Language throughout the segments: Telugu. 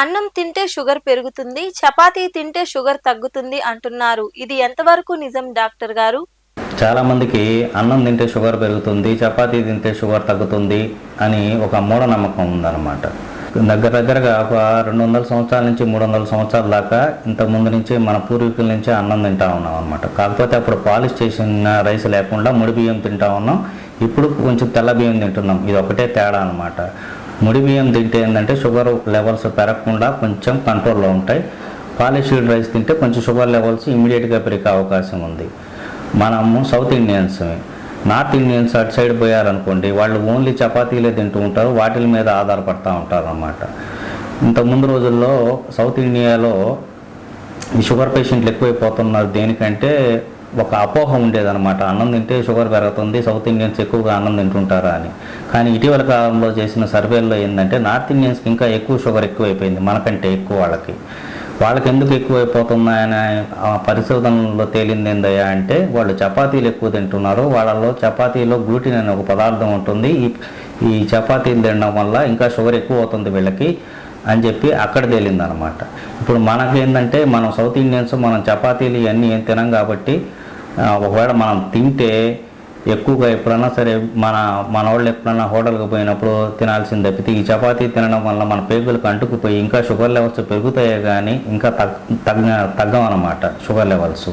అన్నం తింటే షుగర్ పెరుగుతుంది, చపాతీ తింటే షుగర్ తగ్గుతుంది అంటున్నారు. ఇది ఎంతవరకు నిజం డాక్టర్ గారు? చాలామందికి అన్నం తింటే షుగర్ పెరుగుతుంది, చపాతీ తింటే షుగర్ తగ్గుతుంది అని ఒక మూఢనమ్మకం ఉందన్నమాట. దగ్గరగా ఒక 200 సంవత్సరాల నుంచి 300 సంవత్సరాల దాకా ఇంతకుముందు నుంచి మన పూర్వీకుల నుంచే అన్నం తింటా ఉన్నాం అనమాట. కాకపోతే అప్పుడు పాలిష్ చేసిన రైస్ లేకుండా ముడి బియ్యం తింటా ఉన్నాం. ఇప్పుడు కొంచెం తెల్ల బియ్యం తింటున్నాం. ఇది ఒకటే తేడా అనమాట. ముడి బియ్యం తింటే ఏంటంటే షుగర్ లెవెల్స్ పెరగకుండా కొంచెం కంట్రోల్లో ఉంటాయి. పాలిష్డ్ రైస్ తింటే కొంచెం షుగర్ లెవెల్స్ ఇమీడియట్గా పెరిగే అవకాశం ఉంది. మనము సౌత్ ఇండియన్స్, నార్త్ ఇండియన్స్ అటు సైడ్ పోయారనుకోండి, వాళ్ళు ఓన్లీ చపాతీలే తింటూ ఉంటారు, వాటి మీద ఆధారపడుతూ ఉంటారు అన్నమాట. ఇంతకుముందు రోజుల్లో సౌత్ ఇండియాలో ఈ షుగర్ పేషెంట్లు ఎక్కువైపోతున్నారు. దేనికంటే ఒక అపోహ ఉండేదన్నమాట, అన్నం తింటే షుగర్ పెరుగుతుంది, సౌత్ ఇండియన్స్ ఎక్కువగా అన్నం తింటుంటారా అని. కానీ ఇటీవల కాలంలో చేసిన సర్వేల్లో ఏంటంటే నార్త్ ఇండియన్స్కి ఇంకా ఎక్కువ షుగర్ ఎక్కువైపోయింది మనకంటే ఎక్కువ. వాళ్ళకి ఎందుకు ఎక్కువైపోతున్నాయని పరిశోధనలో తేలింది ఏందయ్యా అంటే, వాళ్ళు చపాతీలు ఎక్కువ తింటున్నారు, వాళ్ళలో చపాతీలో గ్లూటిన్ అనే ఒక పదార్థం ఉంటుంది, ఈ చపాతీలు తినడం వల్ల ఇంకా షుగర్ ఎక్కువ అవుతుంది వీళ్ళకి అని చెప్పి అక్కడ తేలిందనమాట. ఇప్పుడు మనకేంటంటే మనం సౌత్ ఇండియన్స్ మనం చపాతీలు ఇవన్నీ ఏం తినం కాబట్టి, ఒకవేళ మనం తింటే ఎక్కువగా ఎప్పుడన్నా సరే మన వాళ్ళు ఎప్పుడన్నా హోటల్కి పోయినప్పుడు తినాల్సింది తప్పితే ఈ చపాతీ తినడం వల్ల మన పేగులకు అంటుకుపోయి ఇంకా షుగర్ లెవెల్స్ పెరుగుతాయే కానీ ఇంకా తగ్గమన్నమాట షుగర్ లెవెల్స్.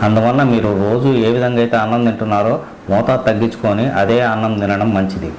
అందువల్ల మీరు రోజు ఏ విధంగా అయితే అన్నం తింటున్నారో మోతాదు తగ్గించుకొని అదే అన్నం తినడం మంచిది.